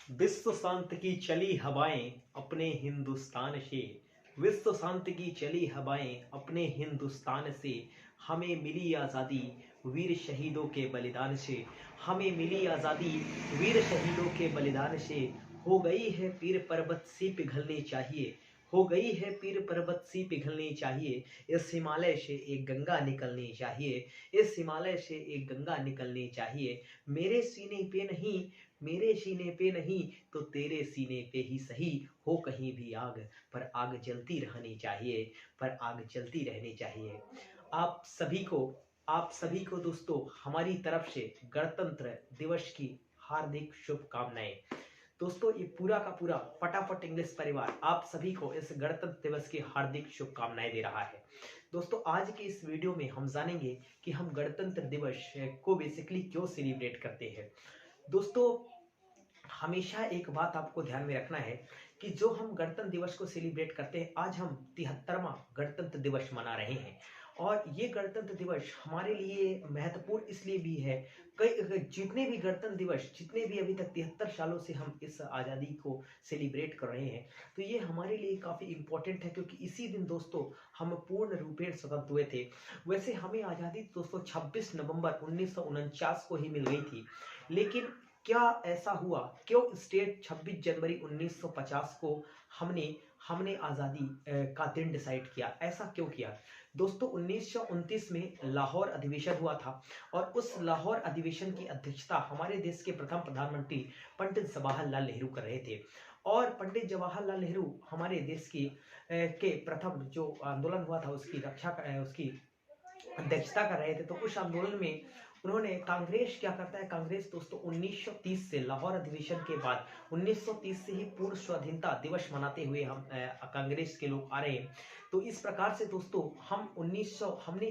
विश्व शांति की चली हवाएं अपने हिंदुस्तान से। विश्व शांति की चली हवाएं अपने हिंदुस्तान से। हमें मिली आज़ादी वीर शहीदों के बलिदान से। हमें मिली आज़ादी वीर शहीदों के बलिदान से। हो गई है पीर पर्वत सी पिघलनी चाहिए। हो गई है पीर पर्वत सी पिघलनी चाहिए। इस हिमालय से एक गंगा निकलनी चाहिए। इस हिमालय से एक गंगा निकलनी चाहिए। मेरे सीने पे नहीं, मेरे सीने पे नहीं तो तेरे सीने पे ही सही। हो कहीं भी आग, पर आग जलती रहनी चाहिए। पर आग जलती रहनी चाहिए। आप सभी को आप सभी को दोस्तों हमारी तरफ से गणतंत्र दिवस की हार्दिक शुभकामनाएं। दोस्तों ये पूरा का पूरा फटाफट इंग्लिश परिवार आप सभी को इस गणतंत्र दिवस की हार्दिक शुभकामनाएं दे रहा है। दोस्तों आज के इस वीडियो में हम जानेंगे कि हम गणतंत्र दिवस को बेसिकली क्यों सेलिब्रेट करते हैं। दोस्तों हमेशा एक बात आपको ध्यान में रखना है कि जो हम गणतंत्र दिवस को सेलिब्रेट करते हैं, आज हम 73वां गणतंत्र दिवस मना रहे हैं। और ये गणतंत्र दिवस हमारे लिए महत्वपूर्ण इसलिए भी है, कई जितने भी गणतंत्र दिवस, जितने भी अभी तक 73 सालों से हम इस आज़ादी को सेलिब्रेट कर रहे हैं, तो ये हमारे लिए काफ़ी इंपॉर्टेंट है क्योंकि इसी दिन दोस्तों हम पूर्ण रूपेण स्वतंत्र हुए थे। वैसे हमें आज़ादी दोस्तों 26 नवंबर 1949 को ही मिल गई थी, लेकिन क्या ऐसा हुआ, क्यों स्टेट 26 जनवरी 1950 को हमने हमने आज़ादी का दिन डिसाइड किया, ऐसा क्यों किया। दोस्तों 1929 में लाहौर अधिवेशन हुआ था और उस लाहौर अधिवेशन की अध्यक्षता हमारे देश के प्रथम प्रधानमंत्री पंडित जवाहरलाल नेहरू कर रहे थे। और पंडित जवाहरलाल नेहरू हमारे देश के प्रथम जो आंदोलन हुआ था उसकी उसकी अध्यक्षता कर रहे थे। तो उस आंदोलन में उन्होंने, कांग्रेस क्या करता है, कांग्रेस दोस्तों 1930 से लाहौर अधिवेशन के बाद 1930 से ही पूर्ण स्वाधीनता दिवस मनाते हुए हम कांग्रेस के लोग आ रहे हैं। तो इस प्रकार से दोस्तों हमने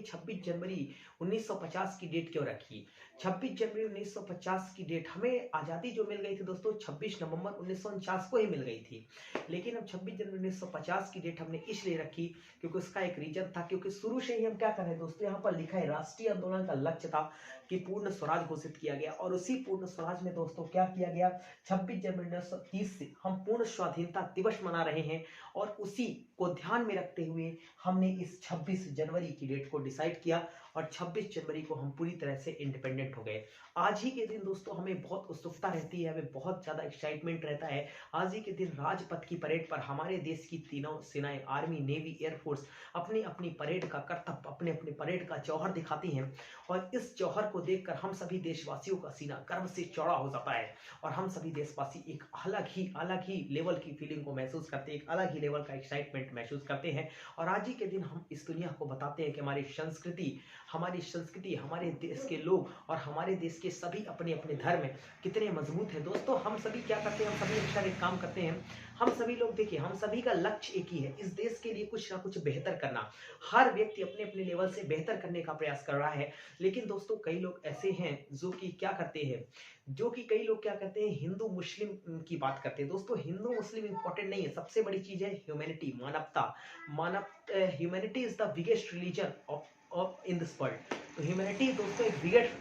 26 जनवरी 1950 की डेट क्यों रखी। 26 जनवरी 1950 की डेट, हमें आज़ादी जो मिल गई थी दोस्तों 26 नवंबर 1949 को ही मिल गई थी, लेकिन अब 26 जनवरी 1950 की डेट हमने इसलिए रखी क्योंकि उसका एक रीजन था, क्योंकि शुरू से ही हम क्या कर रहे हैं दोस्तों, यहाँ पर लिखा है राष्ट्रीय आंदोलन का लक्ष्य था कि पूर्ण स्वराज घोषित किया गया। और उसी पूर्ण स्वराज में दोस्तों क्या किया गया, 26 जनवरी 1930 से हम पूर्ण स्वाधीनता दिवस मना रहे हैं। और उसी को ध्यान में रखते हुए हमने इस 26 जनवरी की डेट को डिसाइड किया और 26 जनवरी को हम पूरी तरह से इंडिपेंडेंट हो गए। आज ही के दिन दोस्तों हमें बहुत उत्सुकता रहती है, हमें बहुत ज़्यादा एक्साइटमेंट रहता है। आज ही के दिन राजपथ की परेड पर हमारे देश की तीनों सेनाएं, आर्मी, नेवी, एयरफोर्स अपनी अपनी परेड का करतब, अपने अपने परेड का जौहर दिखाती हैं। और इस जौहर को देखकर हम सभी देशवासियों का सीना गर्व से चौड़ा हो जाता है और हम सभी देशवासी एक अलग ही लेवल की फीलिंग को महसूस करते हैं, एक अलग ही लेवल का एक्साइटमेंट महसूस करते हैं। और आज ही के दिन हम इस दुनिया को बताते हैं कि हमारी संस्कृति, हमारे देश के लोग और हमारे देश के सभी अपने अपने धर्म कितने मजबूत हैं। दोस्तों हम सभी क्या करते हैं, हम सभी मिलकर एक काम करते हैं। हम सभी लोग देखिए, हम सभी का लक्ष्य एक ही है, इस देश के लिए कुछ ना कुछ बेहतर करना। हर व्यक्ति अपने अपने लेवल से बेहतर करने का प्रयास कर रहा है। लेकिन दोस्तों कई लोग ऐसे हैं जो कि कई लोग क्या करते हैं, हिंदू मुस्लिम की बात करते हैं। दोस्तों हिंदू मुस्लिम इंपॉर्टेंट नहीं है, सबसे बड़ी चीज है ह्यूमैनिटी, मानवता। Humanity is the biggest religion of in this world. तो ह्यूमैनिटी दोस्तों एक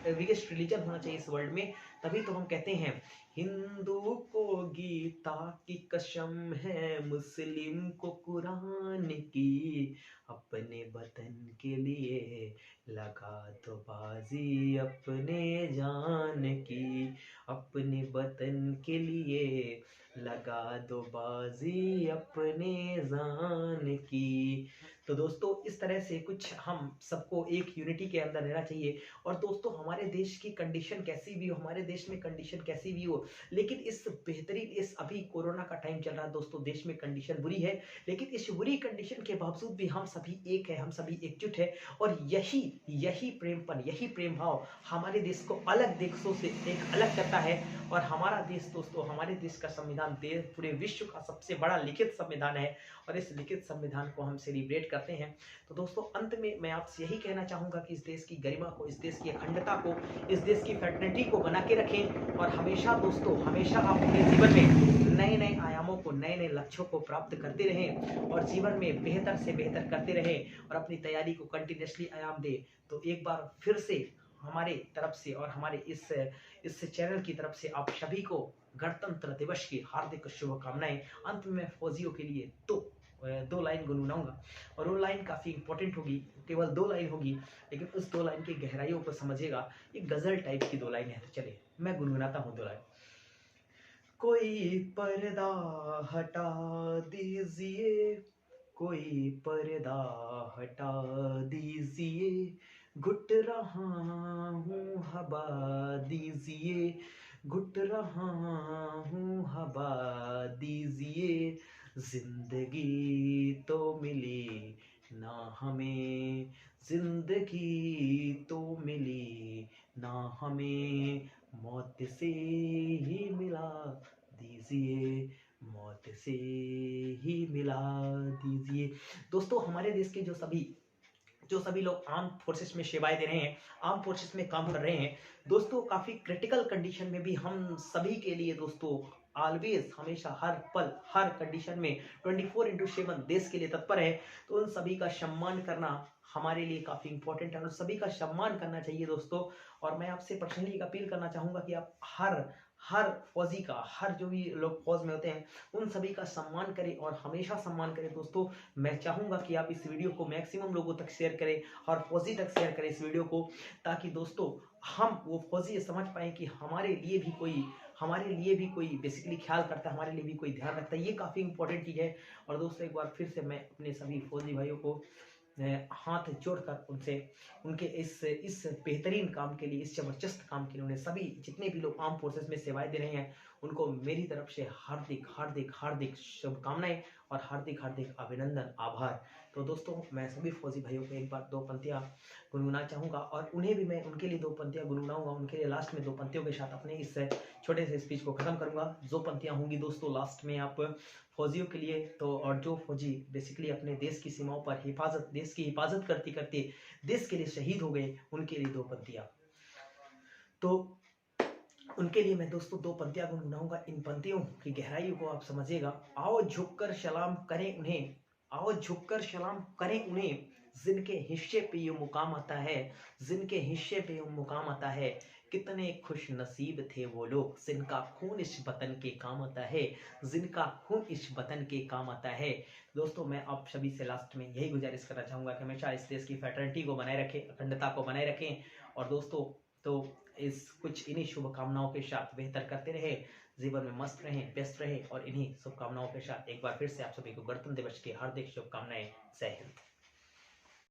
बिगेस्ट रिलीजन होना चाहिए इस वर्ल्ड में। तभी तो हम कहते हैं हिंदू को गीता की कसम है, मुस्लिम को कुरान की, अपने वतन के लिए लगा दो बाजी अपने जान की, अपने वतन के लिए लगा दो बाजी अपने जान की। तो दोस्तों इस तरह से कुछ हम सबको एक यूनिटी के अंदर रहना चाहिए। और दोस्तों हमारे देश की कंडीशन कैसी भी हो, हमारे देश में कंडीशन कैसी भी हो, लेकिन इस अभी कोरोना का टाइम चल रहा है दोस्तों, देश में कंडीशन बुरी है, लेकिन इस बुरी कंडीशन के बावजूद भी हम सभी एक है, हम सभी एकजुट है। और यही प्रेमपन, यही प्रेम भाव हमारे देश को अलग देशों से एक अलग करता है। और हमारा देश दोस्तों, हमारे देश का संविधान पूरे विश्व का सबसे बड़ा लिखित संविधान है और इस लिखित संविधान को हम सेलिब्रेट करते हैं। तो दोस्तों अंत में मैं आपसे यही कहना चाहूंगा कि इस देश की गरिमा को, इस देश की अखंडता को, इस देश की फ्रेटर्निटी को बना के रखें। और हमेशा दोस्तों, हमेशा आप अपने जीवन में नए नए आयामों को, नए नए लक्ष्यों को प्राप्त करते रहें और जीवन में बेहतर से बेहतर करते रहें और अपनी तैयारी को कंटिन्यूसली आयाम दें। तो एक बार फिर से हमारे तरफ से और हमारे इस चैनल की तरफ से आप सभी को गणतंत्र दिवस की हार्दिक शुभकामनाएं। अंत में मैं फौजियों के लिए दो लाइन गुनगुनाऊंगा और वो लाइन काफ़ी इंपॉर्टेंट होगी, केवल 2 लाइन होगी, लेकिन उस 2 लाइन की गहराइयों को समझिएगा। ये गजल टाइप की 2 लाइन है, तो चलिए मैं गुनगुनाता हूँ 2 लाइन। कोई पर्दा हटा दीजिए, कोई पर्दा हटा दीजिए, घुट रहा हूँ हवा दीजिए, घुट रहा हूँ हवा दीजिए, जिंदगी तो मिली ना हमें, जिंदगी तो मिली ना हमें, मौत से ही मिला दीजिए, मौत से ही मिला दीजिए। दोस्तों, हमारे देश के जो सभी लोग आर्म फोर्सेस में सेवाएं दे रहे हैं, आर्म फोर्सेस में काम कर रहे हैं दोस्तों, काफी क्रिटिकल कंडीशन में भी हम सभी के लिए दोस्तों ऑलवेज, हमेशा, हर पल, हर कंडीशन में 24/7 देश के लिए तत्पर है। तो उन सभी का सम्मान करना हमारे लिए काफी इंपॉर्टेंट है और सभी का सम्मान करना चाहिए दोस्तों। और मैं आपसे पर्सनली एक अपील करना चाहूंगा कि आप हर फौजी का, हर जो भी लोग फौज में होते हैं उन सभी का सम्मान करें और हमेशा सम्मान करें दोस्तों। मैं चाहूंगा कि आप इस वीडियो को मैक्सिमम लोगों तक शेयर करें और फौजी तक शेयर करें इस वीडियो को, ताकि दोस्तों हम वो फौजी ये समझ पाए कि हमारे लिए भी कोई बेसिकली ख्याल करता है, हमारे लिए भी कोई ध्यान रखता है। ये काफ़ी इंपॉर्टेंट चीज़ है। और दोस्तों, एक बार फिर से मैं अपने सभी फौजी भाइयों को हाथ जोड़कर उनके इस बेहतरीन काम के लिए, इस जबरदस्त काम के लिए, उन्हें सभी जितने भी लोग आर्म फोर्सेस में सेवाएं दे रहे हैं उनको मेरी तरफ से हार्दिक हार्दिक हार्दिक शुभकामनाएं और हार्दिक हार्दिक अभिनंदन, आभार। तो दोस्तों, मैं सभी फौजी भाइयों को एक बार 2 पंक्तियां गुनगुनाना चाहूँगा और उन्हें भी मैं उनके लिए 2 पंक्तियां गुनगुनाऊंगा। उनके लिए लास्ट में 2 पंक्तियों के साथ अपने इस छोटे से स्पीच को खत्म करूंगा। जो पंक्तियां होंगी दोस्तों लास्ट में आप फौजियों के लिए, तो और जो फौजी बेसिकली अपने देश की सीमाओं पर देश की हिफाजत करते करते देश के लिए शहीद हो गए, उनके लिए 2 पंक्तियां। तो उनके लिए मैं दोस्तों 2 पंक्तियां गुनगुनाऊंगा। इन पंक्तियों की गहराइयों को आप समझिएगा। आओ झुककर सलाम करें उन्हें, आओ झुककर सलाम करें उन्हें, जिनके हिस्से पे ये मुकाम आता है, जिनके हिस्से पे ये मुकाम आता है। कितने खुश नसीब थे वो लोग जिनका खून इस वतन के काम आता है, जिनका खून इस वतन के काम आता है। दोस्तों, मैं आप सभी से लास्ट में यही गुजारिश करना चाहूंगा कि हमेशा इस देश की फ्रेटर्निटी को बनाए रखें, अखंडता को बनाए रखें। और दोस्तों, तो इस कुछ इन्हीं शुभकामनाओं के साथ बेहतर करते रहे, जीवन में मस्त रहें, व्यस्त रहें और इन्हीं शुभकामनाओं के साथ एक बार फिर से आप सभी को गणतंत्र दिवस की हार्दिक शुभकामनाएं। जय हिंद।